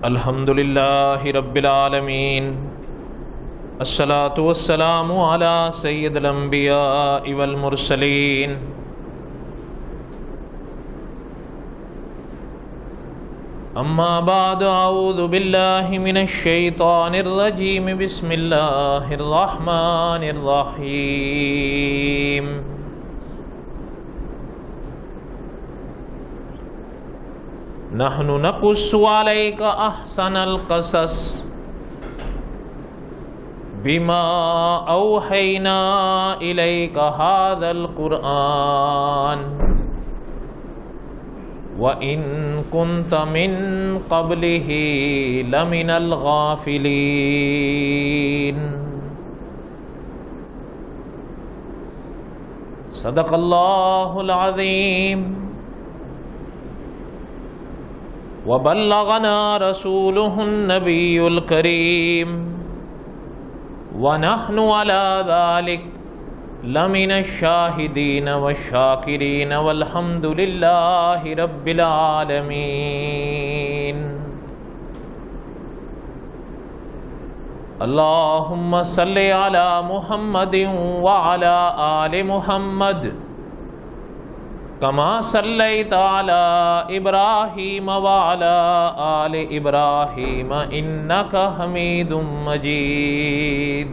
الحمد للہ رب العالمین، الصلاۃ والسلام علی سید الانبیاء والمرسلین، اما بعد، اعوذ باللہ من الشیطان الرجیم، بسم اللہ الرحمن الرحیم۔ نحن نقص علیک احسن القصص بما اوحینا الیک ھذا القرآن وَإِن كُنتَ مِن قَبْلِهِ لَمِنَ الْغَافِلِينَ۔ صدق اللہ العظیم وبلغنا رسولہ النبی الکریم ونحن علی ذلک لمن الشاہدین والشاکرین والحمد للہ رب العالمین۔ اللہم صلی علی محمد وعلی آل محمد کما صلیت علی ابراہیم وعلی آل ابراہیم انک حمید مجید۔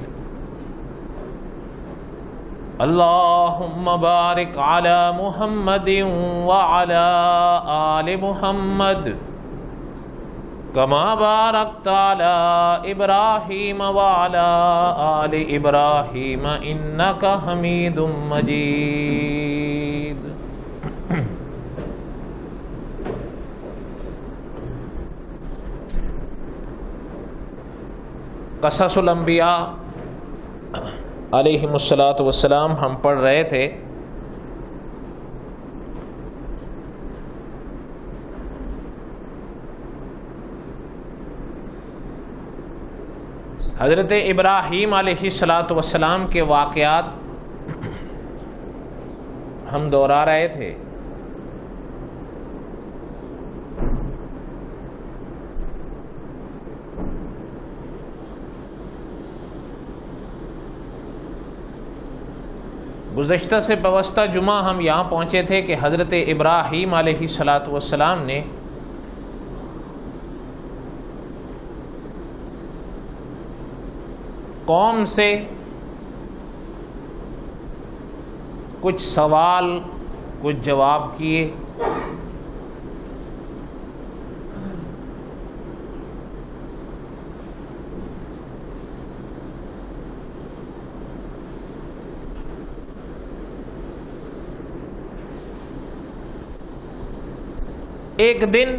اللہم بارک علی محمد وعلی آل محمد کما بارکت علی ابراہیم وعلی آل ابراہیم انک حمید مجید۔ قصص الانبیاء علیہم الصلاۃ والسلام ہم پڑھ رہے تھے۔ حضرت ابراہیم علیہ الصلاۃ والسلام کے واقعات ہم دہرا رہے تھے۔ گزشتہ سے پوستہ جمعہ ہم یہاں پہنچے تھے کہ حضرت ابراہیم علیہ الصلاۃ والسلام نے قوم سے کچھ سوال کچھ جواب کیے۔ ایک دن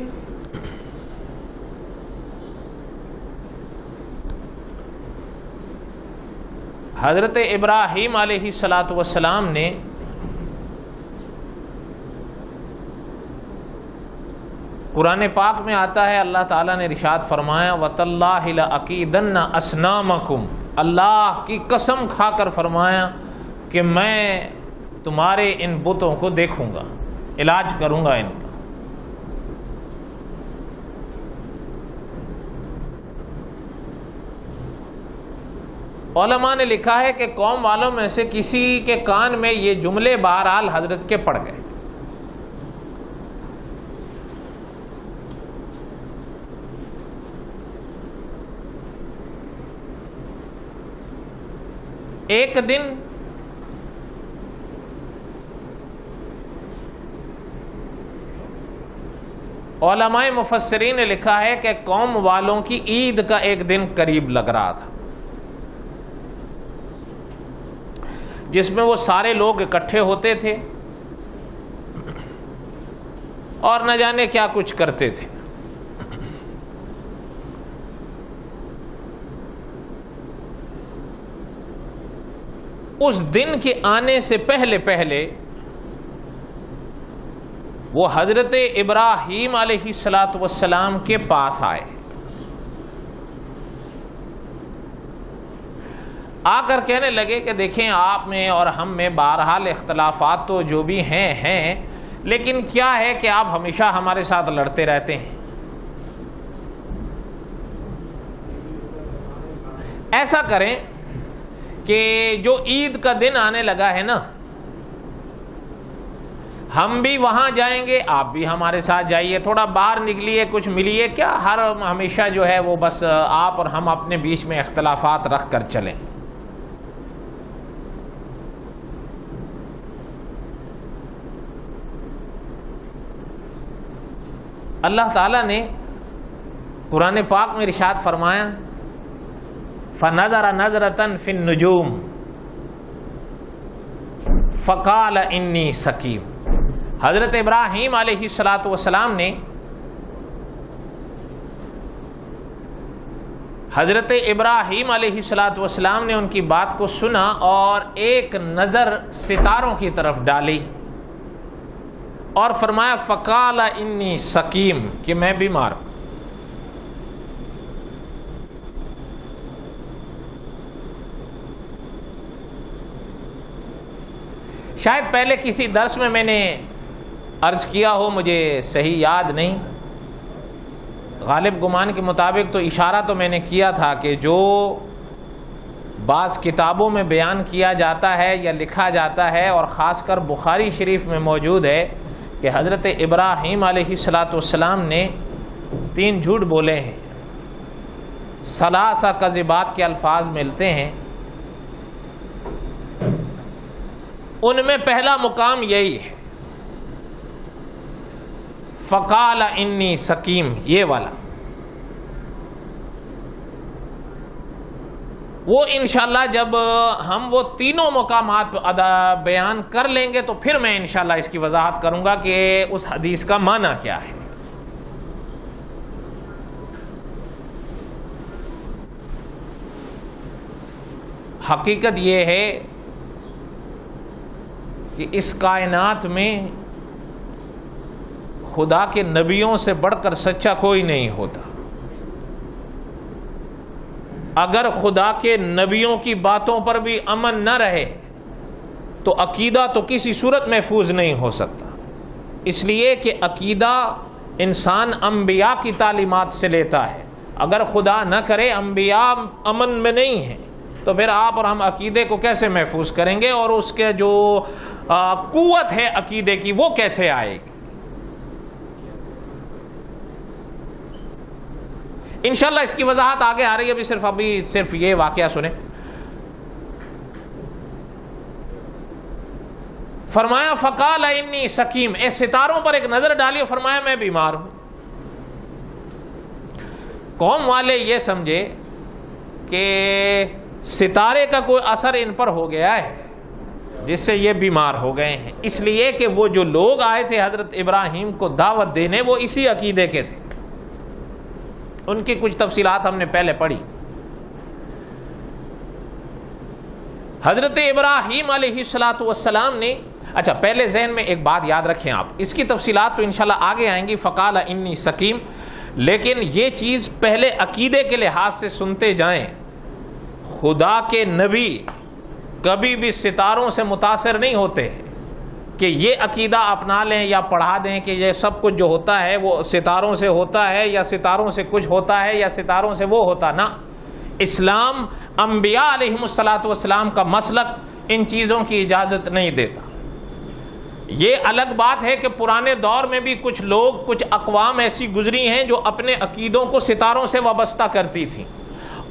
حضرت ابراہیم علیہ الصلاۃ والسلام نے قرآن پاک میں آتا ہے، اللہ تعالیٰ نے ارشاد فرمایا وَتَاللَّهِ لَأَكِيدَنَّ أَصْنَامَكُمْ، اللہ کی قسم کھا کر فرمایا کہ میں تمہارے ان بتوں کو دیکھوں گا، علاج کروں گا ان کا۔ علماء نے لکھا ہے کہ قوم والوں میں سے کسی کے کان میں یہ جملے بہرحال حضرت کے پڑ گئے۔ ایک دن علماء مفسرین نے لکھا ہے کہ قوم والوں کی عید کا ایک دن قریب لگ رہا تھا، جس میں وہ سارے لوگ اکٹھے ہوتے تھے اور نہ جانے کیا کچھ کرتے تھے۔ اس دن کے آنے سے پہلے پہلے وہ حضرت ابراہیم علیہ الصلاۃ والسلام کے پاس آئے، آ کر کہنے لگے کہ دیکھیں آپ میں اور ہم میں بہرحال اختلافات تو جو بھی ہیں لیکن کیا ہے کہ آپ ہمیشہ ہمارے ساتھ لڑتے رہتے ہیں، ایسا کریں کہ جو عید کا دن آنے لگا ہے نا، ہم بھی وہاں جائیں گے، آپ بھی ہمارے ساتھ جائیے، تھوڑا باہر نکلیے، کچھ ملیے، کیا ہمیشہ جو ہے وہ بس آپ اور ہم اپنے بیچ میں اختلافات رکھ کر چلیں۔ اللہ تعالیٰ نے قرآن پاک میں ارشاد فرمایا فَنَظَرَ نَظْرَةً فِي النُّجُومِ فَقَالَ إِنِّي سَقِيمٌ۔ حضرت ابراہیم علیہ السلام نے ان کی بات کو سنا اور ایک نظر ستاروں کی طرف ڈالی اور فرمایا فقال انی سقیم، کہ میں بیمار ہوں۔ شاید پہلے کسی درس میں نے عرض کیا ہو، مجھے صحیح یاد نہیں، غالب گمان کے مطابق تو اشارہ تو میں نے کیا تھا کہ جو بعض کتابوں میں بیان کیا جاتا ہے یا لکھا جاتا ہے، اور خاص کر بخاری شریف میں موجود ہے کہ حضرت ابراہیم علیہ السلام نے 3 جھوٹ بولے ہیں، ثلاثہ کذبات کے الفاظ ملتے ہیں، ان میں پہلا مقام یہی ہے فقال انی سقیم، یہ والا۔ وہ انشاءاللہ جب ہم وہ تینوں مقامات بیان کر لیں گے تو پھر میں انشاءاللہ اس کی وضاحت کروں گا کہ اس حدیث کا معنی کیا ہے۔ حقیقت یہ ہے کہ اس کائنات میں خدا کے نبیوں سے بڑھ کر سچا کوئی نہیں ہوتا۔ اگر خدا کے نبیوں کی باتوں پر بھی امن نہ رہے تو عقیدہ تو کسی صورت محفوظ نہیں ہو سکتا، اس لیے کہ عقیدہ انسان انبیاء کی تعلیمات سے لیتا ہے۔ اگر خدا نہ کرے انبیاء امن میں نہیں ہیں تو پھر آپ اور ہم عقیدے کو کیسے محفوظ کریں گے، اور اس کے جو قوت ہے عقیدے کی وہ کیسے آئے گی۔ انشاءاللہ اس کی وضاحت آگے آ رہی ہے، ابھی صرف یہ واقعہ سنیں۔ فرمایا فقال انی سقیم، اے ستاروں پر ایک نظر ڈالی اور فرمایا میں بیمار ہوں۔ قوم والے یہ سمجھے کہ ستارے کا کوئی اثر ان پر ہو گیا ہے جس سے یہ بیمار ہو گئے ہیں، اس لیے کہ وہ جو لوگ آئے تھے حضرت ابراہیم کو دعوت دینے وہ اسی عقیدے کے تھے۔ ان کی کچھ تفصیلات ہم نے پہلے پڑھی۔ حضرت ابراہیم علیہ السلام نے، اچھا پہلے ذہن میں ایک بات یاد رکھیں آپ، اس کی تفصیلات تو انشاءاللہ آگے آئیں گی، فقال انی سقیم، لیکن یہ چیز پہلے عقیدے کے لحاظ سے سنتے جائیں۔ خدا کے نبی کبھی بھی ستاروں سے متاثر نہیں ہوتے کہ یہ عقیدہ اپنا لیں یا پڑھا دیں کہ یہ سب کچھ جو ہوتا ہے وہ ستاروں سے ہوتا ہے، یا ستاروں سے کچھ ہوتا ہے، یا ستاروں سے وہ ہوتا نہ۔ اسلام انبیاء علیہم السلام کا مسلک ان چیزوں کی اجازت نہیں دیتا۔ یہ الگ بات ہے کہ پرانے دور میں بھی کچھ لوگ، کچھ اقوام ایسی گزری ہیں جو اپنے عقیدوں کو ستاروں سے وابستہ کرتی تھیں،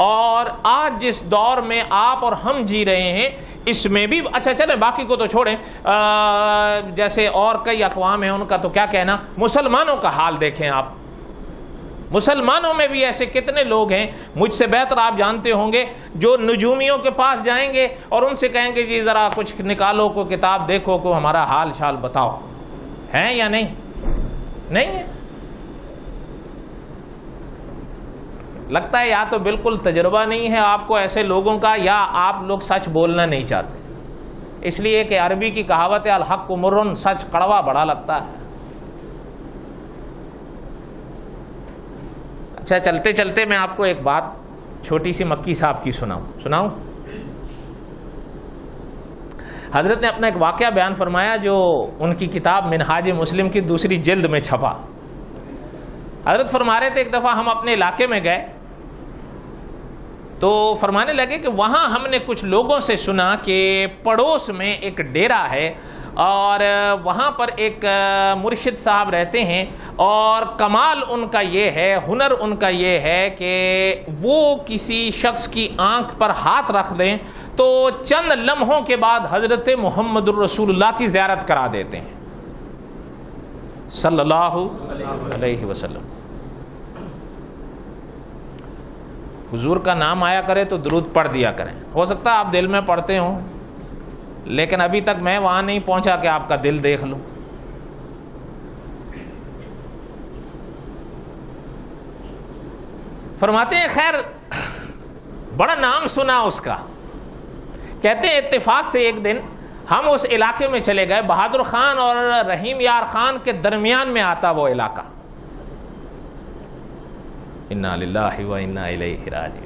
اور آج جس دور میں آپ اور ہم جی رہے ہیں اس میں بھی، اچھا چلیں باقی کو تو چھوڑیں، جیسے اور کئی اقوام ہیں ان کا تو کیا کہنا، مسلمانوں کا حال دیکھیں آپ، مسلمانوں میں بھی ایسے کتنے لوگ ہیں، مجھ سے بہتر آپ جانتے ہوں گے، جو نجومیوں کے پاس جائیں گے اور ان سے کہیں گے جی ذرا کچھ نکالو، کو کتاب دیکھو، کو ہمارا حال شال بتاؤ، ہیں یا نہیں؟ نہیں ہے۔ لگتا ہے یا تو بالکل تجربہ نہیں ہے آپ کو ایسے لوگوں کا، یا آپ لوگ سچ بولنا نہیں چاہتے، اس لیے کہ عربی کی کہاوت ہے الحق مرن، سچ کڑوا بڑا لگتا ہے۔ اچھا چلتے چلتے میں آپ کو ایک بات چھوٹی سی مکی صاحب کی سناؤں۔ حضرت نے اپنا ایک واقعہ بیان فرمایا جو ان کی کتاب منہاج مسلم کی 2 جلد میں چھپا۔ حضرت فرما رہے تھے ایک دفعہ ہم اپنے علاقے میں گئے تو فرمانے لگے کہ وہاں ہم نے کچھ لوگوں سے سنا کہ پڑوس میں ایک ڈیرا ہے اور وہاں پر ایک مرشد صاحب رہتے ہیں، اور کمال ان کا یہ ہے، ہنر ان کا یہ ہے کہ وہ کسی شخص کی آنکھ پر ہاتھ رکھ دیں تو چند لمحوں کے بعد حضرت محمد الرسول اللہ کی زیارت کرا دیتے ہیں صلی اللہ علیہ وسلم۔ حضور کا نام آیا کرے تو درود پڑھ دیا کریں، ہو سکتا ہے آپ دل میں پڑھتے ہوں، لیکن ابھی تک میں وہاں نہیں پہنچا کہ آپ کا دل دیکھ لوں۔ فرماتے ہیں خیر بڑا نام سنا اس کا، کہتے ہیں اتفاق سے ایک دن ہم اس علاقے میں چلے گئے، بہادر خان اور رحیم یار خان کے درمیان میں آتا وہ علاقہ۔ انا للہ و انا الیہ راجعون۔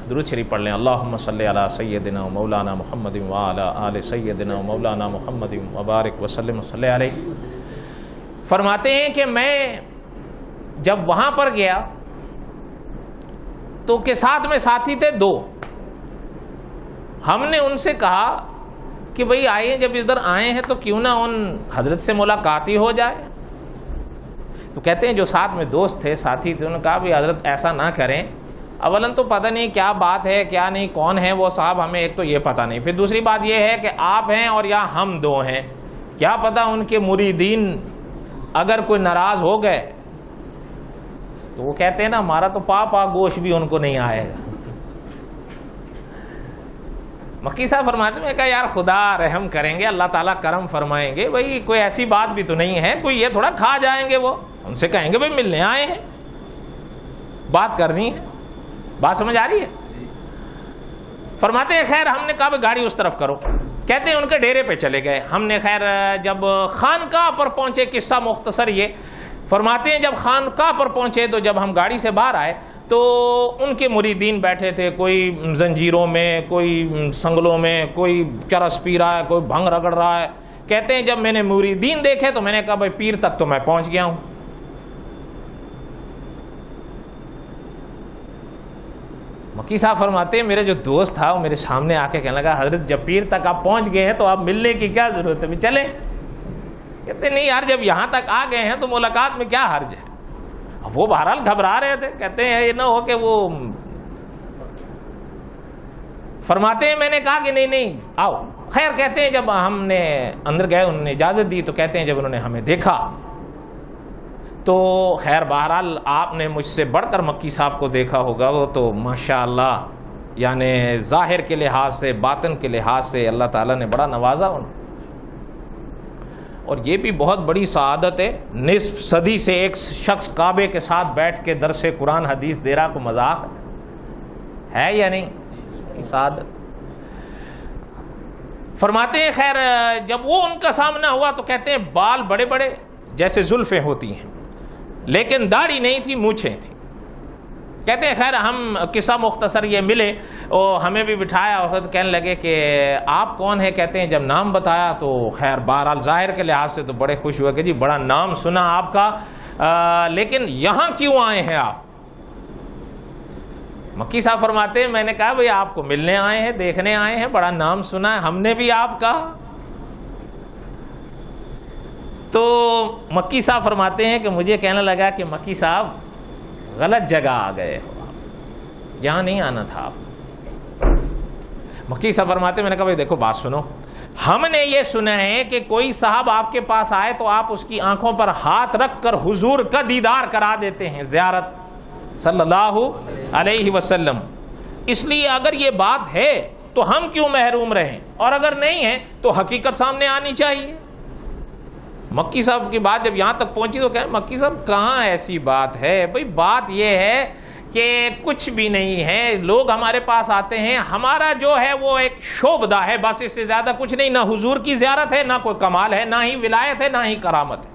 درود شریف پڑھ لیں، اللہم صلی علی سیدنا و مولانا محمد وعلی آل سیدنا و مولانا محمد وبارک وسلم صلی علیہ۔ فرماتے ہیں کہ میں جب وہاں پر گیا تو کے ساتھ میں ساتھی تھے دو، ہم نے ان سے کہا کہ بھئی آئیے، جب ادھر آئے ہیں تو کیوں نہ ان حضرت سے ملاقات ہی ہو جائے۔ تو کہتے ہیں جو ساتھ میں دوست تھے، ساتھی تھے، انہوں نے کہا بھی حضرت ایسا نہ کریں، اولاً تو پتہ نہیں کیا بات ہے، کیا نہیں، کون ہے وہ صاحب، ہمیں ایک تو یہ پتہ نہیں، پھر دوسری بات یہ ہے کہ آپ ہیں اور یا ہم دو ہیں، کیا پتہ ان کے مریدین اگر کوئی ناراض ہو گئے تو وہ کہتے ہیں نا ہمارا تو پا گوشت بھی ان کو نہیں آئے گا۔ مکی صاحب فرماتے ہیں، میں کہا یار خدا رحم کریں گے، اللہ تعالیٰ کرم فرمائیں گے، بھئی کوئی ایسی بات بھی تو نہیں ہے، کوئی یہ تھوڑا کھا جائیں گے، وہ ان سے کہیں گے بھئی ملنے آئے ہیں، بات کرنی ہے، بات سمجھ آ رہی ہے۔ فرماتے ہیں خیر ہم نے کہا بھئی گاڑی اس طرف کرو، کہتے ہیں ان کے ڈیرے پہ چلے گئے۔ ہم نے خیر جب خانقاہ پر پہنچے، قصہ مختصر یہ فرماتے ہیں جب خانقاہ پر پہنچے تو جب ہم گاڑی سے باہر آئے تو ان کے مریدین بیٹھے تھے، کوئی زنجیروں میں، کوئی سنگلوں میں، کوئی چرس پی رہا ہے، کوئی بھنگ رگڑ رہا ہے۔ کہتے ہیں جب میں نے مریدین دیکھے تو میں نے کہا بھائی پیر تک تو میں پہنچ گیا ہوں۔ مکی صاحب فرماتے ہیں میرے جو دوست تھا وہ میرے سامنے آ کے کہنے لگا حضرت جب پیر تک آپ پہنچ گئے ہیں تو آپ ملنے کی کیا ضرورت ہے، بھی چلیں۔ کہتے نہیں یار جب یہاں تک آ گئے ہیں تو ملاقات میں کیا حرج ہے۔ اب وہ بہرحال گھبرا رہے تھے، کہتے ہیں یہ نہ ہو کہ وہ، فرماتے ہیں میں نے کہا کہ نہیں آؤ۔ خیر کہتے ہیں جب ہم نے اندر گئے انہوں نے اجازت دی، تو کہتے ہیں جب انہوں نے ہمیں دیکھا تو خیر بہرحال آپ نے مجھ سے بڑھ کر مکی صاحب کو دیکھا ہوگا، وہ تو ماشاءاللہ یعنی ظاہر کے لحاظ سے، باطن کے لحاظ سے اللہ تعالیٰ نے بڑا نوازا انہیں۔ اور یہ بھی بہت بڑی سعادت ہے، نصف صدی سے ایک شخص کعبے کے ساتھ بیٹھ کے درس قرآن حدیث دے رہا، کو مذاق ہے یا نہیں؟ سعادت۔ فرماتے ہیں خیر جب وہ ان کا سامنا ہوا تو کہتے ہیں بال بڑے بڑے جیسے زلفیں ہوتی ہیں، لیکن داڑھی نہیں تھی، مونچھیں تھیں۔ کہتے ہیں خیر ہم قصہ مختصر یہ ملے اور ہمیں بھی بٹھایا اور کہنے لگے کہ آپ کون ہیں۔ کہتے ہیں جب نام بتایا تو خیر بہرحال ظاہر کے لحاظ سے تو بڑے خوش ہوئے کہ جی بڑا نام سنا آپ کا، لیکن یہاں کیوں آئے ہیں آپ؟ مکی صاحب فرماتے ہیں میں نے کہا بھئی آپ کو ملنے آئے ہیں، دیکھنے آئے ہیں، بڑا نام سنا ہے ہم نے بھی آپ کا۔ تو مکی صاحب فرماتے ہیں کہ مجھے کہنے لگا کہ مکی صاحب غلط جگہ آ گئے ہو، یہاں نہیں آنا تھا آپ۔ مکی صاحب فرماتے ہیں میں نے کہا بھائی دیکھو بات سنو، ہم نے یہ سنا ہے کہ کوئی صاحب آپ کے پاس آئے تو آپ اس کی آنکھوں پر ہاتھ رکھ کر حضور کا دیدار کرا دیتے ہیں، زیارت صلی اللہ علیہ وسلم۔ اس لیے اگر یہ بات ہے تو ہم کیوں محروم رہیں، اور اگر نہیں ہے تو حقیقت سامنے آنی چاہیے۔ مکی صاحب کی بات جب یہاں تک پہنچی تو کہیں مکی صاحب کہاں ایسی بات ہے، بھئی بات یہ ہے کہ کچھ بھی نہیں ہے، لوگ ہمارے پاس آتے ہیں، ہمارا جو ہے وہ ایک شعبدہ ہے، بس اس سے زیادہ کچھ نہیں، نہ حضور کی زیارت ہے، نہ کوئی کمال ہے، نہ ہی ولایت ہے، نہ ہی کرامت ہے۔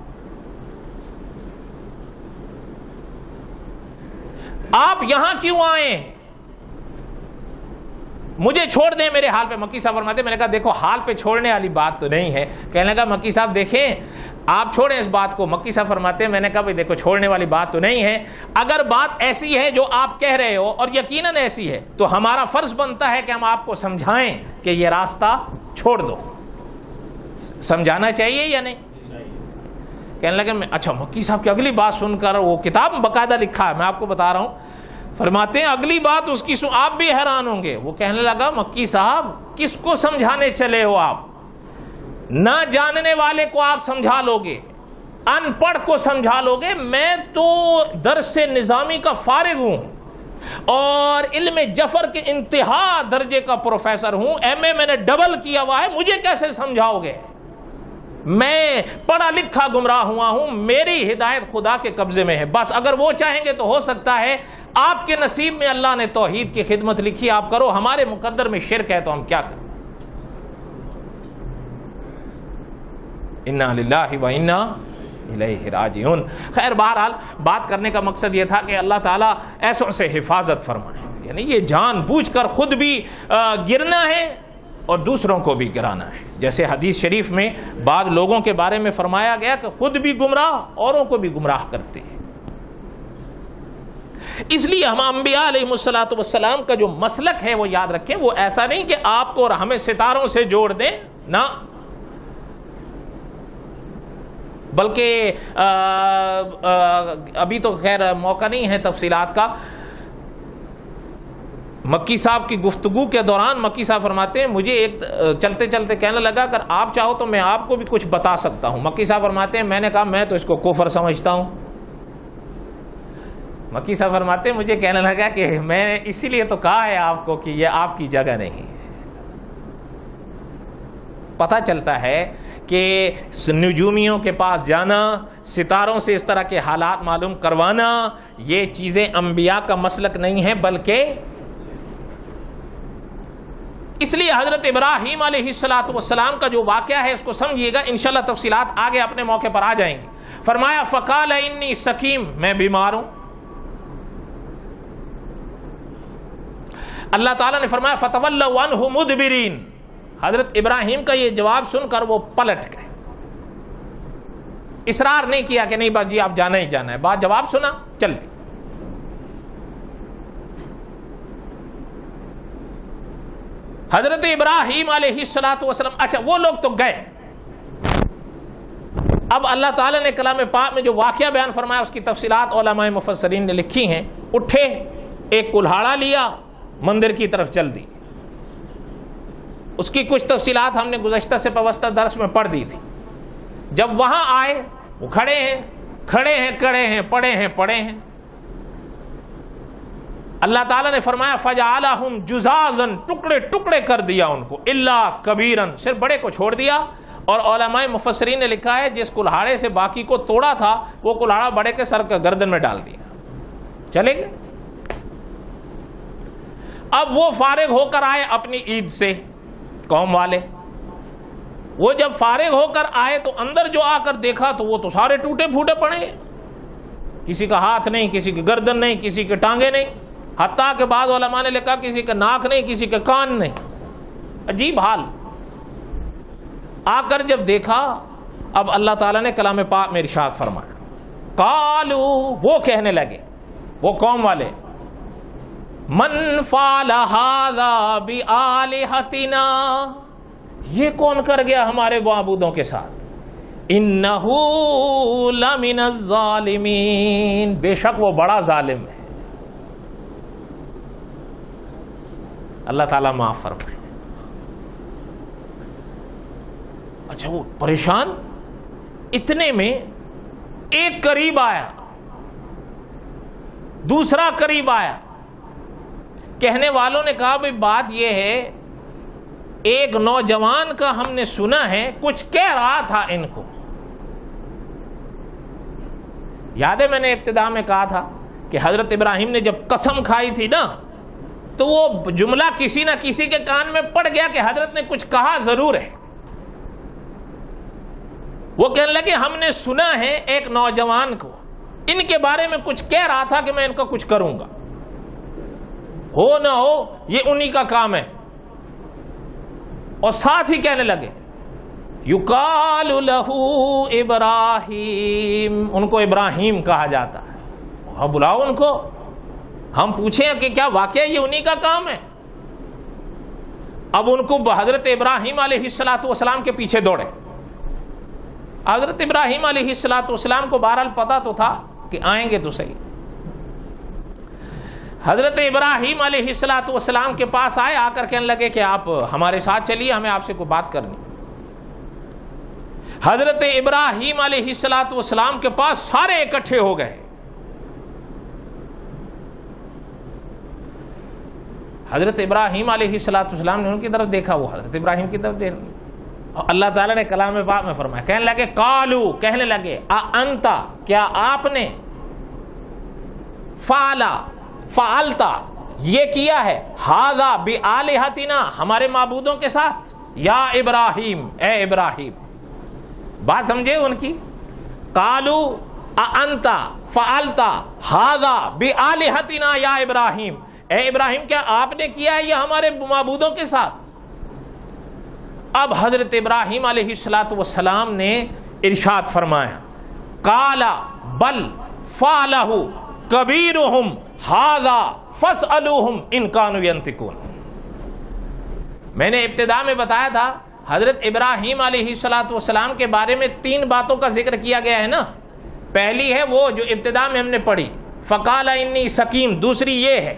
آپ یہاں کیوں آئے، مجھے چھوڑ دیں میرے حال پہ۔ مکی صاحب فرماتے میں نے کہا دیکھو حال پہ چھوڑنے والی بات تو نہیں ہے۔ کہنے لگا مکی صاحب دیکھیں آپ چھوڑیں اس بات کو. مکی صاحب فرماتے ہیں میں نے کہا بھائی دیکھو چھوڑنے والی بات تو نہیں ہے, اگر بات ایسی ہے جو آپ کہہ رہے ہو اور یقیناً ایسی ہے تو ہمارا فرض بنتا ہے کہ ہم آپ کو سمجھائیں کہ یہ راستہ چھوڑ دو. سمجھانا چاہیے یا نہیں؟ کہنے لگے اچھا مکی صاحب کی اگلی بات سن کر, وہ کتاب باقاعدہ لکھا ہے میں آپ کو بتا رہا ہوں, فرماتے ہیں اگلی بات اس کی آپ بھی حیران ہوں گے. وہ کہنے لگا مکی صاحب کس کو سمجھانے چلے ہو آپ؟ نہ جاننے والے کو آپ سمجھا لو گے, ان پڑھ کو سمجھا لو گے. میں تو درس نظامی کا فارغ ہوں اور علم جفر کے انتہا درجے کا پروفیسر ہوں, ایم اے میں نے ڈبل کیا ہوا ہے, مجھے کیسے سمجھاؤ گے؟ میں پڑھا لکھا گمراہ ہوا ہوں, میری ہدایت خدا کے قبضے میں ہے. بس اگر وہ چاہیں گے تو ہو سکتا ہے آپ کے نصیب میں اللہ نے توحید کی خدمت لکھی, آپ کرو, ہمارے مقدر میں شرک ہے تو ہم کیا کریں. انا للہ و انا الیہ راجعون. خیر بہرحال بات کرنے کا مقصد یہ تھا کہ اللہ تعالیٰ ایسوں سے حفاظت فرمائے, یعنی یہ جان بوجھ کر خود بھی گرنا ہے اور دوسروں کو بھی گرانا ہے. جیسے حدیث شریف میں بعض لوگوں کے بارے میں فرمایا گیا کہ خود بھی گمراہ اوروں کو بھی گمراہ کرتے ہیں. اس لیے ہم انبیاء علیہ السلام کا جو مسلک ہے وہ یاد رکھیں. وہ ایسا نہیں کہ آپ کو اور ہمیں ستاروں سے جوڑ دیں, نہ, بلکہ ابھی تو خیر موقع نہیں ہے تفصیلات کا. مکی صاحب کی گفتگو کے دوران مکی صاحب فرماتے ہیں مجھے ایک چلتے چلتے کہنے لگا اگر آپ چاہو تو میں آپ کو بھی کچھ بتا سکتا ہوں. مکی صاحب فرماتے ہیں میں نے کہا میں تو اس کو کفر سمجھتا ہوں. مکی صاحب فرماتے ہیں مجھے کہنے لگا کہ میں نے اسی لیے تو کہا ہے آپ کو کہ یہ آپ کی جگہ نہیں ہے. پتہ چلتا ہے کہ نجومیوں کے پاس جانا, ستاروں سے اس طرح کے حالات معلوم کروانا, یہ چیزیں انبیاء کا مسلک نہیں ہے, بلکہ اس لیے حضرت ابراہیم علیہ السلام کا جو واقعہ ہے اس کو سمجھیے گا, انشاءاللہ تفصیلات آگے اپنے موقع پر آ جائیں گی. فرمایا فقال انی سقیم, میں بیمار ہوں. اللہ تعالیٰ نے فرمایا فتولوا عنہ مدبرین. حضرت ابراہیم کا یہ جواب سن کر وہ پلٹ گئے, اصرار نہیں کیا کہ نہیں بس جی آپ جانا ہی جانا ہے, بات جواب سنا چل دی. حضرت ابراہیم علیہ السلام, اچھا وہ لوگ تو گئے. اب اللہ تعالیٰ نے کلام پاک میں جو واقعہ بیان فرمایا اس کی تفصیلات علماء مفسرین نے لکھی ہیں. اٹھے, ایک کلہاڑا لیا, مندر کی طرف چل دی. اس کی کچھ تفصیلات ہم نے گزشتہ سے پوستہ درس میں پڑھ دی تھی. جب وہاں آئے وہ کھڑے ہیں, کڑے ہیں, پڑے ہیں. اللہ تعالیٰ نے فرمایا فجعلہم جزازا, ٹکڑے کر دیا ان کو, الا کبیرن, صرف بڑے کو چھوڑ دیا. اور علماء مفسرین نے لکھا ہے جس کلہاڑے سے باقی کو توڑا تھا وہ کلہاڑا بڑے کے سر کا گردن میں ڈال دیا, چلے گئے. اب وہ فارغ ہو کر آئے اپنی عید سے, قوم والے. وہ جب فارغ ہو کر آئے تو اندر جو آ کر دیکھا تو وہ تو سارے ٹوٹے پھوٹے پڑے, کسی کا ہاتھ نہیں, کسی کی گردن نہیں, کسی کے ٹانگیں نہیں, حتیٰ کہ بعض علماء نے لکھا کسی کا ناک نہیں, کسی کے کان نہیں. عجیب حال. آ کر جب دیکھا, اب اللہ تعالیٰ نے کلام پاک میں ارشاد فرمایا, قالو, وہ کہنے لگے, وہ قوم والے, من فعل ھذا بآلہتنا, یہ کون کر گیا ہمارے معبودوں کے ساتھ, انہ لمن الظالمین, بے شک وہ بڑا ظالم ہے. اللہ تعالیٰ معاف فرمائے. اچھا وہ پریشان, اتنے میں ایک قریب آیا, دوسرا قریب آیا. کہنے والوں نے کہا بھئی بات یہ ہے ایک نوجوان کا ہم نے سنا ہے کچھ کہہ رہا تھا ان کو. یاد ہے میں نے ابتدا میں کہا تھا کہ حضرت ابراہیم نے جب قسم کھائی تھی نا تو وہ جملہ کسی نہ کسی کے کان میں پڑ گیا کہ حضرت نے کچھ کہا ضرور ہے. وہ کہنے لگے ہم نے سنا ہے ایک نوجوان کو ان کے بارے میں کچھ کہہ رہا تھا کہ میں ان کا کچھ کروں گا, ہو نہ ہو یہ انہی کا کام ہے. اور ساتھ ہی کہنے لگے یقال لہ ابراہیم، ان کو ابراہیم کہا جاتا ہے. ہاں بلاؤ ان کو، ہم پوچھیں کہ کیا واقعہ یہ انہی کا کام ہے؟ اب ان کو حضرت ابراہیم علیہ السلام کے پیچھے دوڑے. حضرت ابراہیم علیہ السلام کو بہرحال پتا تو تھا کہ آئیں گے تو صحیح. حضرت ابراہیم علیہ السلام کے پاس آئے، آ کر کہنے لگے کہ آپ ہمارے ساتھ چلیے، ہمیں آپ سے کوئی بات کرنی. حضرت ابراہیم علیہ السلام کے پاس سارے اکٹھے ہو گئے. حضرت ابراہیم علیہ السلام نے ان کی طرف دیکھا، وہ حضرت ابراہیم کی طرف دیکھا. اللہ تعالیٰ نے کلام پاک میں فرمایا، کہنے لگے قالو، کہنے لگے انتا، کیا آپ نے فعلتا یہ کیا ہے، ھذا بآلہتنا، ہمارے معبودوں کے ساتھ، یا ابراہیم، اے ابراہیم. بات سمجھے ان کی؟ قالو انتا فعلتا ھذا بآلہتنا یا ابراہیم، اے ابراہیم کیا آپ نے کیا ہے یہ ہمارے معبودوں کے ساتھ؟ اب حضرت ابراہیم علیہ السلام نے ارشاد فرمایا، قال بل فعلہ کبیرہم ھذا فاسألوہم ان کانوا ینطقون. میں نے ابتدا میں بتایا تھا حضرت ابراہیم علیہ السلام کے بارے میں 3 باتوں کا ذکر کیا گیا ہے نا. پہلی ہے وہ جو ابتدا میں ہم نے پڑھی، فقال انی سقیم. دوسری یہ ہے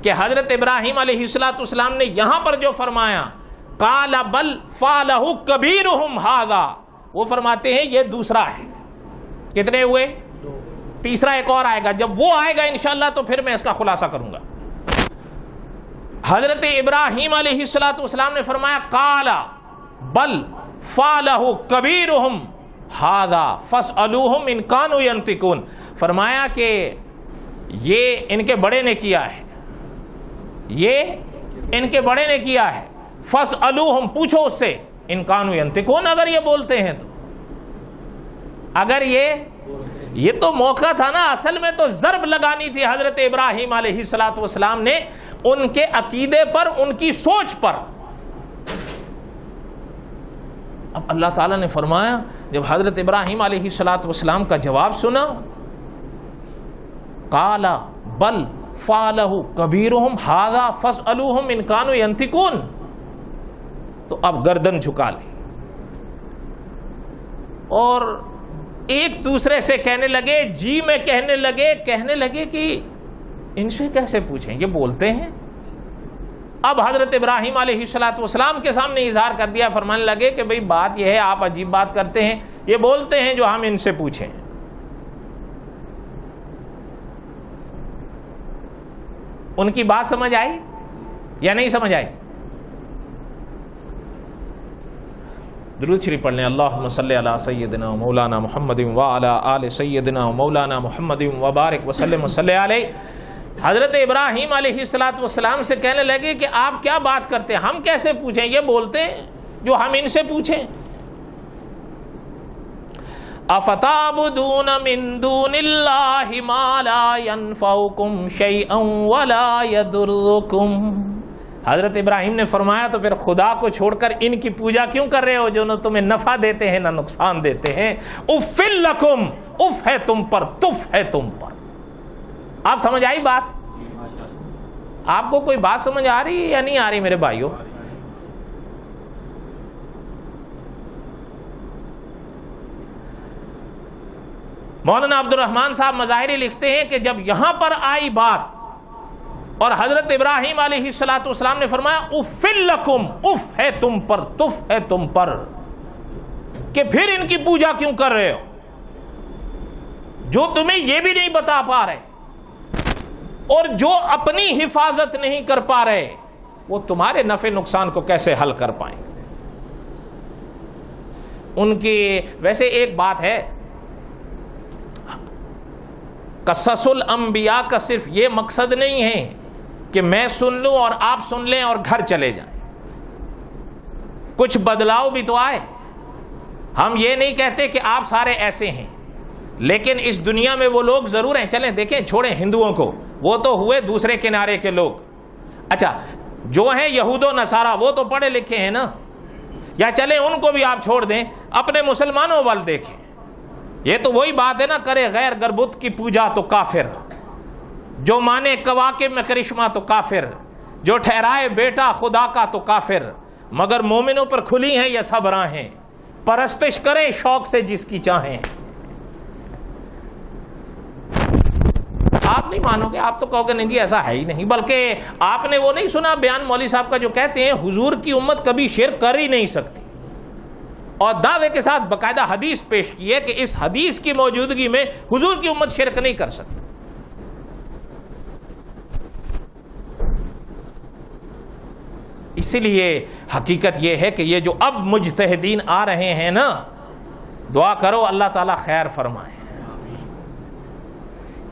کہ حضرت ابراہیم علیہ السلام نے یہاں پر جو فرمایا قال بل فعلہ کبیرہم ھذا، وہ فرماتے ہیں یہ دوسرا ہے. کتنے ہوئے؟ تیسرا ایک اور آئے گا، جب وہ آئے گا انشاءاللہ تو پھر میں اس کا خلاصہ کروں گا. حضرت ابراہیم علیہ السلام نے فرمایا قال بل فعلہ کبیرہم ھذا فاسألوہم ان کانوا ینطقون. فرمایا کہ یہ ان کے بڑے نے کیا ہے، یہ ان کے بڑے نے کیا ہے. فاسألوہم، پوچھو اس سے، ان کانوا ینطقون، اگر یہ بولتے ہیں تو. اگر یہ تو موقع تھا نا، اصل میں تو ضرب لگانی تھی حضرت ابراہیم علیہ السلام نے ان کے عقیدے پر، ان کی سوچ پر. اب اللہ تعالیٰ نے فرمایا جب حضرت ابراہیم علیہ السلام کا جواب سنا، قال بل فعلہ کبیرہم ھذا فاسألوہم ان کانوا ینطقون، تو اب گردن جھکا لے اور ایک دوسرے سے کہنے لگے، جی میں کہنے لگے کہ ان سے کیسے پوچھیں، یہ بولتے ہیں. اب حضرت ابراہیم علیہ السلام کے سامنے اظہار کر دیا، فرمانے لگے کہ بھئی بات یہ ہے، آپ عجیب بات کرتے ہیں، یہ بولتے ہیں جو ہم ان سے پوچھیں. ان کی بات سمجھ آئی یا نہیں سمجھ آئی؟ درود شریف پڑھ لیں. اللہم صلی علی سیدنا مولانا محمد وعلی آل سیدنا مولانا محمد وبارک وسلم وصلی علیہ. حضرت ابراہیم علیہ السلام سے کہنے لگے کہ آپ کیا بات کرتے ہیں، ہم کیسے پوچھیں، یہ بولتے ہیں جو ہم ان سے پوچھیں. افتعبدون من دون اللہ ما لا ينفعکم شیئا ولا یضرکم. حضرت ابراہیم نے فرمایا تو پھر خدا کو چھوڑ کر ان کی پوجا کیوں کر رہے ہو جو نہ تمہیں نفع دیتے ہیں نہ نقصان دیتے ہیں. اف لکم، اف ہے تم پر، تف ہے تم پر. آپ سمجھ آئی بات؟ آپ کو کوئی بات سمجھ آ رہی ہے یا نہیں آ رہی میرے بھائیوں؟ مولانا عبد الرحمن صاحب مظاہری لکھتے ہیں کہ جب یہاں پر آئی بات اور حضرت ابراہیم علیہ السلام نے فرمایا اف لکم، اف ہے تم پر، تف ہے تم پر، کہ پھر ان کی پوجا کیوں کر رہے ہو جو تمہیں یہ بھی نہیں بتا پا رہے اور جو اپنی حفاظت نہیں کر پا رہے وہ تمہارے نفع نقصان کو کیسے حل کر پائیں. ان کی ویسے ایک بات ہے، قصص الانبیاء کا صرف یہ مقصد نہیں ہے کہ میں سن لوں اور آپ سن لیں اور گھر چلے جائیں. کچھ بدلاؤ بھی تو آئے. ہم یہ نہیں کہتے کہ آپ سارے ایسے ہیں، لیکن اس دنیا میں وہ لوگ ضرور ہیں. چلیں دیکھیں، چھوڑیں ہندوؤں کو، وہ تو ہوئے دوسرے کنارے کے لوگ. اچھا جو ہیں یہود و نصارہ وہ تو پڑھے لکھے ہیں نا، یا چلیں ان کو بھی آپ چھوڑ دیں، اپنے مسلمانوں وال دیکھیں. یہ تو وہی بات ہے نا، کرے غیر گربت کی پوجا تو کافر، جو مانے کواکب میں کرشمہ تو کافر، جو ٹھہرائے بیٹا خدا کا تو کافر. مگر مومنوں پر کھلی ہیں یہ سب راہیں، پرستش کریں شوق سے جس کی چاہیں. آپ نہیں مانو گے، آپ تو کہو گے نہیں جی ایسا ہے ہی نہیں. بلکہ آپ نے وہ نہیں سنا بیان مولوی صاحب کا جو کہتے ہیں حضور کی امت کبھی شرک کر ہی نہیں سکتی، اور دعوے کے ساتھ باقاعدہ حدیث پیش کی ہے کہ اس حدیث کی موجودگی میں حضور کی امت شرک نہیں کر سکتی. اسی لیے حقیقت یہ ہے کہ یہ جو اب مجتہدین آ رہے ہیں نا، دعا کرو اللہ تعالیٰ خیر فرمائے.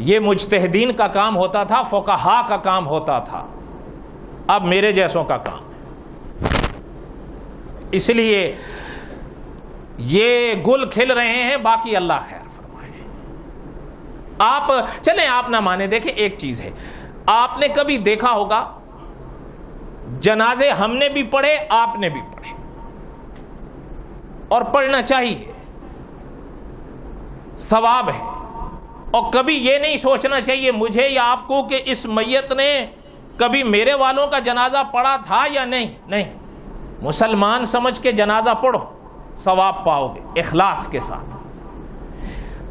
یہ مجتہدین کا کام ہوتا تھا، فقہا کا کام ہوتا تھا، اب میرے جیسوں کا کام ہے. اس لیے یہ گل کھل رہے ہیں، باقی اللہ خیر فرمائے. آپ چلیں آپ نہ مانے، دیکھیں ایک چیز ہے، آپ نے کبھی دیکھا ہوگا جنازے ہم نے بھی پڑھے آپ نے بھی پڑھے، اور پڑھنا چاہیے، ثواب ہے. اور کبھی یہ نہیں سوچنا چاہیے مجھے یا آپ کو کہ اس میت نے کبھی میرے والوں کا جنازہ پڑھا تھا یا نہیں. نہیں، مسلمان سمجھ کے جنازہ پڑھو، ثواب پاؤ گے اخلاص کے ساتھ.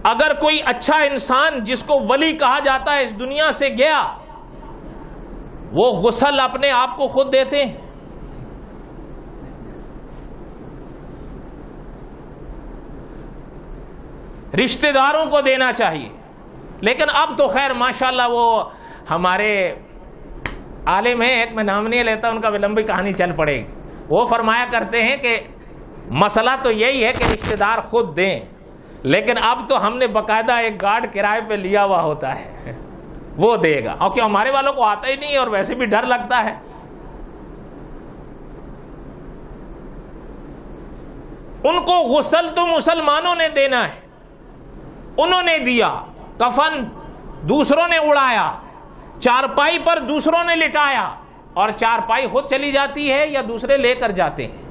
اگر کوئی اچھا انسان جس کو ولی کہا جاتا ہے اس دنیا سے گیا، وہ غسل اپنے آپ کو خود دیتے ہیں. رشتہ داروں کو دینا چاہیے. لیکن اب تو خیر ماشاءاللہ وہ ہمارے عالم ہیں، ایک میں نام نہیں لیتا، ان کا بھی لمبی کہانی چل پڑے گی. وہ فرمایا کرتے ہیں کہ مسئلہ تو یہی ہے کہ رشتہ دار خود دیں، لیکن اب تو ہم نے باقاعدہ ایک گارڈ کرائے پہ لیا ہوا ہوتا ہے، وہ دے گا. اور کیوں ہمارے والوں کو آتا ہی نہیں ہے اور ویسے بھی ڈر لگتا ہے. ان کو غسل تو مسلمانوں نے دینا ہے، انہوں نے دیا. کفن دوسروں نے اڑایا، چارپائی پر دوسروں نے لٹایا، اور چارپائی خود چلی جاتی ہے یا دوسرے لے کر جاتے ہیں.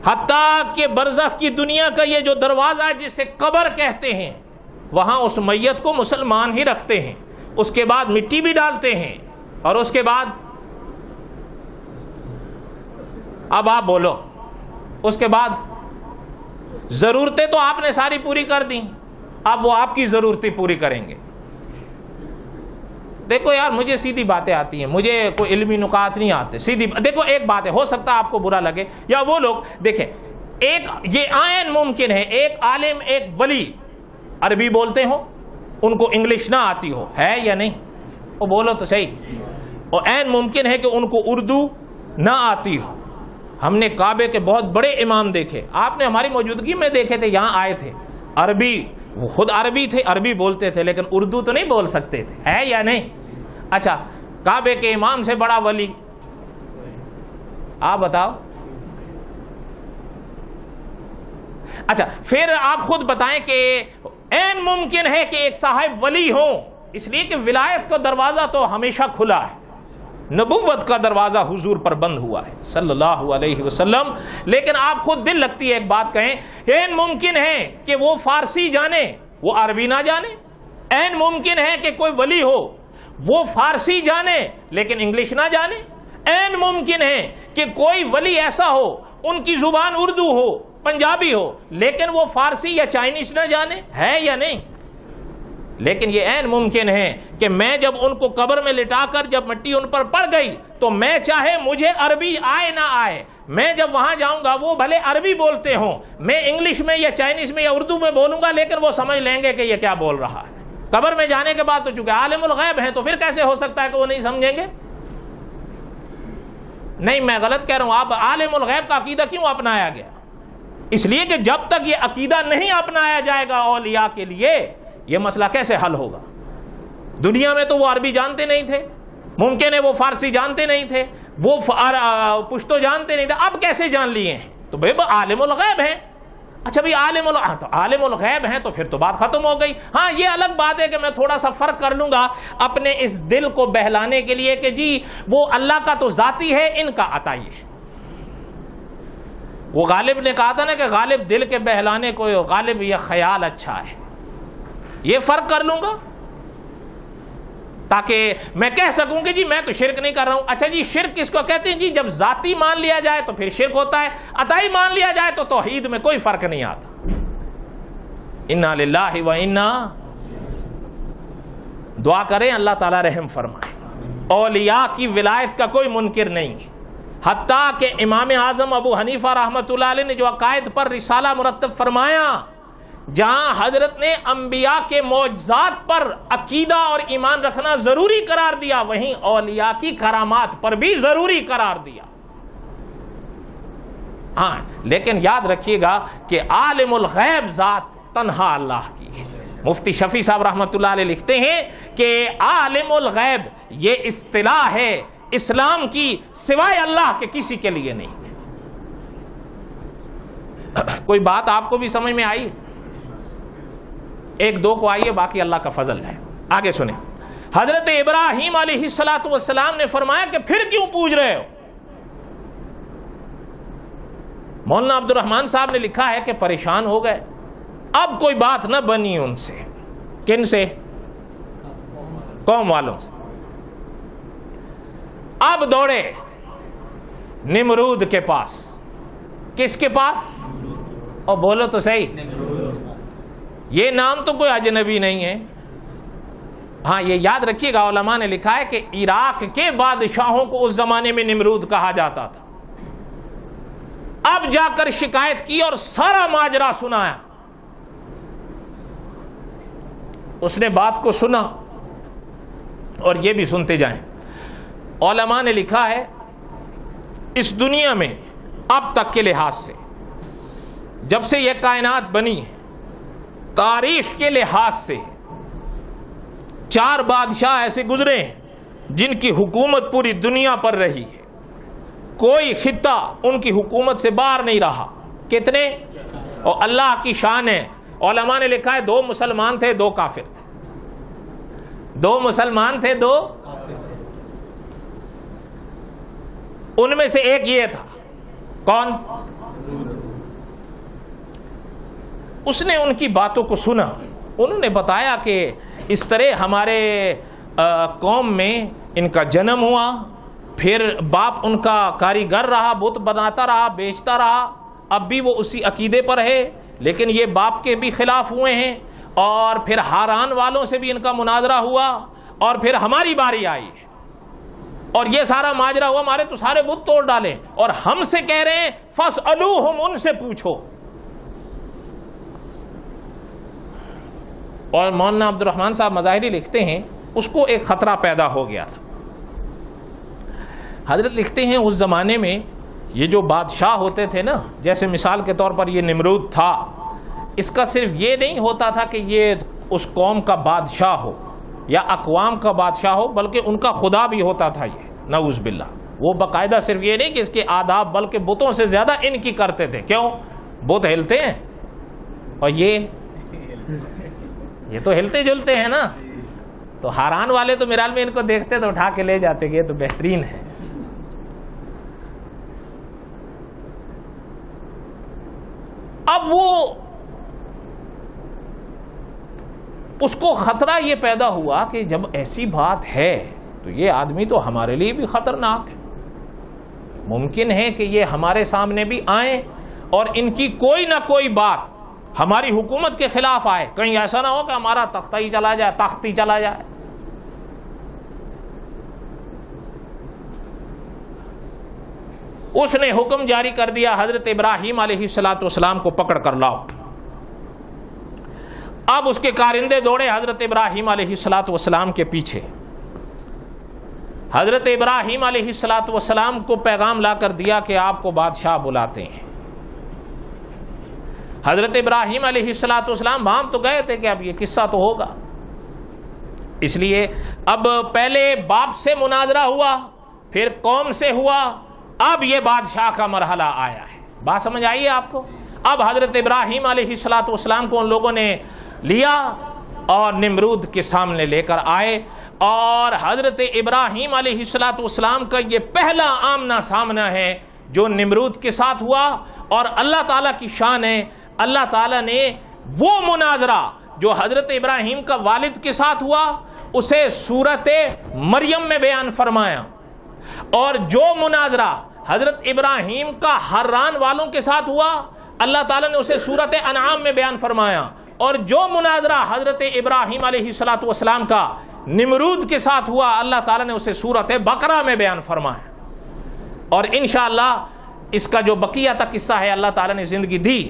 حتیٰ کہ برزخ کی دنیا کا یہ جو دروازہ ہے جسے قبر کہتے ہیں، وہاں اس میت کو مسلمان ہی رکھتے ہیں. اس کے بعد مٹی بھی ڈالتے ہیں، اور اس کے بعد اب آپ بولو، اس کے بعد ضرورتیں تو آپ نے ساری پوری کر دیں، اب وہ آپ کی ضرورتیں پوری کریں گے. دیکھو یار مجھے سیدھی باتیں آتی ہیں، مجھے کوئی علمی نکات نہیں آتے. سیدھی دیکھو ایک بات ہے، ہو سکتا ہے آپ کو برا لگے یا وہ لوگ دیکھیں، ایک یہ عین ممکن ہے ایک عالم ایک ولی عربی بولتے ہوں، ان کو انگلش نہ آتی ہو، ہے یا نہیں؟ وہ بولو تو صحیح. اور عین ممکن ہے کہ ان کو اردو نہ آتی ہو. ہم نے کعبے کے بہت بڑے امام دیکھے، آپ نے ہماری موجودگی میں دیکھے تھے، یہاں آئے تھے، عربی، وہ خود عربی تھے، عربی بولتے تھے، لیکن اردو تو نہیں بول سکتے تھے، ہے یا نہیں؟ اچھا کعبے کے امام سے بڑا ولی آپ بتاؤ. اچھا پھر آپ خود بتائیں کہ عین ممکن ہے کہ ایک صاحب ولی ہوں، اس لیے کہ ولایت کا دروازہ تو ہمیشہ کھلا ہے، نبوت کا دروازہ حضور پر بند ہوا ہے صلی اللہ علیہ وسلم. لیکن آپ خود دل لگتی ہے ایک بات کہیں، عین ممکن ہے کہ وہ فارسی جانے وہ عربی نہ جانے. عین ممکن ہے کہ کوئی ولی ہو وہ فارسی جانے لیکن انگلش نہ جانے. عین ممکن ہے کہ کوئی ولی ایسا ہو ان کی زبان اردو ہو، پنجابی ہو، لیکن وہ فارسی یا چائنیز نہ جانے، ہے یا نہیں؟ لیکن یہ عین ممکن ہے کہ میں جب ان کو قبر میں لٹا کر جب مٹی ان پر پڑ گئی تو میں چاہے مجھے عربی آئے نہ آئے، میں جب وہاں جاؤں گا وہ بھلے عربی بولتے ہوں، میں انگلش میں یا چائنیز میں یا اردو میں بولوں گا، لیکن وہ سمجھ لیں گے کہ یہ کیا بول رہا ہے. قبر میں جانے کے بعد تو چونکہ عالم الغیب ہیں تو پھر کیسے ہو سکتا ہے کہ وہ نہیں سمجھیں گے؟ نہیں میں غلط کہہ رہا ہوں. آپ عالم الغیب کا عقیدہ کیوں اپنایا گیا؟ اس لیے کہ جب تک یہ عقیدہ نہیں اپنایا جائے گا اولیاء کے لیے یہ مسئلہ کیسے حل ہوگا؟ دنیا میں تو وہ عربی جانتے نہیں تھے، ممکن ہے وہ فارسی جانتے نہیں تھے، وہ پشتو جانتے نہیں تھے، اب کیسے جان لیے ہیں؟ تو بھائی وہ عالم الغیب ہیں. اچھا بھائی عالم الغیب ہیں تو پھر تو بات ختم ہو گئی. ہاں یہ الگ بات ہے کہ میں تھوڑا سا فرق کر لوں گا اپنے اس دل کو بہلانے کے لیے کہ جی وہ اللہ کا تو ذاتی ہے، ان کا عطائی ہے. وہ غالب نے کہا تھا نا کہ غالب دل کے بہلانے کو غالب یہ خیال اچھا ہے، یہ فرق کر لوں گا تاکہ میں کہہ سکوں کہ جی میں تو شرک نہیں کر رہا ہوں۔ اچھا جی شرک کس کو کہتے ہیں؟ جی جب ذاتی مان لیا جائے تو پھر شرک ہوتا ہے، عطائی مان لیا جائے تو توحید میں کوئی فرق نہیں آتا۔ انا للہ و انا، دعا کریں اللہ تعالیٰ رحم فرمائے۔ اولیاء کی ولایت کا کوئی منکر نہیں ہے، حتیٰ کہ امام اعظم ابو حنیفہ رحمۃ اللہ علیہ نے جو عقائد پر رسالہ مرتب فرمایا، جہاں حضرت نے انبیاء کے معجزات پر عقیدہ اور ایمان رکھنا ضروری قرار دیا، وہیں اولیاء کی کرامات پر بھی ضروری قرار دیا۔ ہاں لیکن یاد رکھیے گا کہ عالم الغیب ذات تنہا اللہ کی ہے۔ مفتی شفیع صاحب رحمۃ اللہ علیہ لکھتے ہیں کہ عالم الغیب یہ اصطلاح ہے اسلام کی، سوائے اللہ کے کسی کے لیے نہیں۔ کوئی بات آپ کو بھی سمجھ میں آئی؟ ایک دو کو آئیے، باقی اللہ کا فضل ہے۔ آگے سنیں، حضرت ابراہیم علیہ السلام نے فرمایا کہ پھر کیوں پوچھ رہے ہو؟ مولانا عبد الرحمن صاحب نے لکھا ہے کہ پریشان ہو گئے، اب کوئی بات نہ بنی ان سے۔ کن سے؟ قوم والوں سے۔ اب دوڑے نمرود کے پاس۔ کس کے پاس؟ اور بولو تو صحیح، یہ نام تو کوئی اجنبی نہیں ہے۔ ہاں یہ یاد رکھیے گا، علماء نے لکھا ہے کہ عراق کے بادشاہوں کو اس زمانے میں نمرود کہا جاتا تھا۔ اب جا کر شکایت کی اور سارا ماجرا سنایا۔ اس نے بات کو سنا اور یہ بھی سنتے جائیں۔ علماء نے لکھا ہے اس دنیا میں اب تک کے لحاظ سے، جب سے یہ کائنات بنی ہے، تاریخ کے لحاظ سے 4 بادشاہ ایسے گزرے ہیں جن کی حکومت پوری دنیا پر رہی ہے، کوئی خطہ ان کی حکومت سے باہر نہیں رہا۔ کتنے؟ اور اللہ کی شان ہے، علماء نے لکھا ہے 2 مسلمان تھے 2 کافر تھے۔ 2 مسلمان تھے 2، ان میں سے ایک یہ تھا، کون؟ اس نے ان کی باتوں کو سنا، انہوں نے بتایا کہ اس طرح ہمارے قوم میں ان کا جنم ہوا، پھر باپ ان کا کاریگر رہا، بت بناتا رہا، بیچتا رہا، اب بھی وہ اسی عقیدے پر ہے، لیکن یہ باپ کے بھی خلاف ہوئے ہیں، اور پھر ہاران والوں سے بھی ان کا مناظرہ ہوا، اور پھر ہماری باری آئی ہے، اور یہ سارا ماجرا ہوا، ہمارے تو سارے بت توڑ ڈالے، اور ہم سے کہہ رہے ہیں فَاسْأَلُوهُمْ، ان سے پوچھو۔ اور مولانا عبد الرحمن صاحب مظاہری لکھتے ہیں اس کو ایک خطرہ پیدا ہو گیا تھا۔ حضرت لکھتے ہیں اس زمانے میں یہ جو بادشاہ ہوتے تھے نا، جیسے مثال کے طور پر یہ نمرود تھا، اس کا صرف یہ نہیں ہوتا تھا کہ یہ اس قوم کا بادشاہ ہو یا اقوام کا بادشاہ ہو، بلکہ ان کا خدا بھی ہوتا تھا یہ، نعوذ باللہ۔ وہ باقاعدہ صرف یہ نہیں کہ اس کے آداب، بلکہ بتوں سے زیادہ ان کی کرتے تھے۔ کیوں؟ بت ہلتے ہیں، اور یہ تو ہلتے جلتے ہیں نا، تو ہاران والے تو میرال میں ان کو دیکھتے تو اٹھا کے لے جاتے کہ یہ تو بہترین ہے۔ اب وہ اس کو خطرہ یہ پیدا ہوا کہ جب ایسی بات ہے تو یہ آدمی تو ہمارے لیے بھی خطرناک ہے، ممکن ہے کہ یہ ہمارے سامنے بھی آئیں اور ان کی کوئی نہ کوئی بات ہماری حکومت کے خلاف آئے، کہیں ایسا نہ ہو کہ ہمارا تختہ ہی چلا جائے، تخت ہی چلا جائے۔ اس نے حکم جاری کر دیا، حضرت ابراہیم علیہ السلام کو پکڑ کر لاؤ۔ اب اس کے کارندے دوڑے حضرت ابراہیم علیہ السلام کے پیچھے۔ حضرت ابراہیم علیہ السلام کو پیغام لا کر دیا کہ آپ کو بادشاہ بلاتے ہیں۔ حضرت ابراہیم علیہ السلام وہاں تو گئے تھے کہ اب یہ قصہ تو ہوگا، اس لیے اب پہلے باپ سے مناظرہ ہوا، پھر قوم سے ہوا، اب یہ بادشاہ کا مرحلہ آیا ہے۔ بات سمجھ آئی ہے آپ کو؟ اب حضرت ابراہیم علیہ السلام کو ان لوگوں نے لیا اور نمرود کے سامنے لے کر آئے، اور حضرت ابراہیم علیہ السلام کا یہ پہلا آمنا سامنا ہے جو نمرود کے ساتھ ہوا، اور اللہ تعالیٰ کی شان ہے، اللہ تعالیٰ نے وہ مناظرہ جو حضرت ابراہیم کا والد کے ساتھ ہوا اسے سورت مریم میں بیان فرمایا، اور جو مناظرہ حضرت ابراہیم کا حران والوں کے ساتھ ہوا اللہ تعالیٰ نے اسے سورت انعام میں بیان فرمایا، اور جو مناظرہ حضرت ابراہیم علیہ السلام کا نمرود کے ساتھ ہوا اللہ تعالیٰ نے اسے سورت بقرہ میں بیان فرمایا۔ اور انشاءاللہ اس کا جو بقیہ تک قصہ ہے اللہ تعالیٰ نے زندگی دی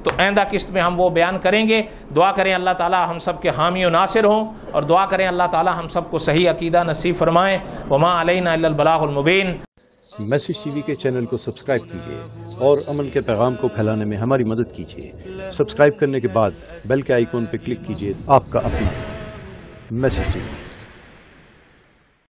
تو آئندہ قسط میں ہم وہ بیان کریں گے۔ دعا کریں اللہ تعالیٰ ہم سب کے حامی و ناصر ہوں، اور دعا کریں اللہ تعالیٰ ہم سب کو صحیح عقیدہ نصیب فرمائیں۔ وما علینا الا البلاغ المبین۔ میسج ٹی وی کے چینل کو سبسکرائب کیجیے اور امن کے پیغام کو پھیلانے میں ہماری مدد کیجیے۔ سبسکرائب کرنے کے بعد بیل کے آئیکن پر کلک کیجیے۔ آپ کا اپنا میسج ٹی وی۔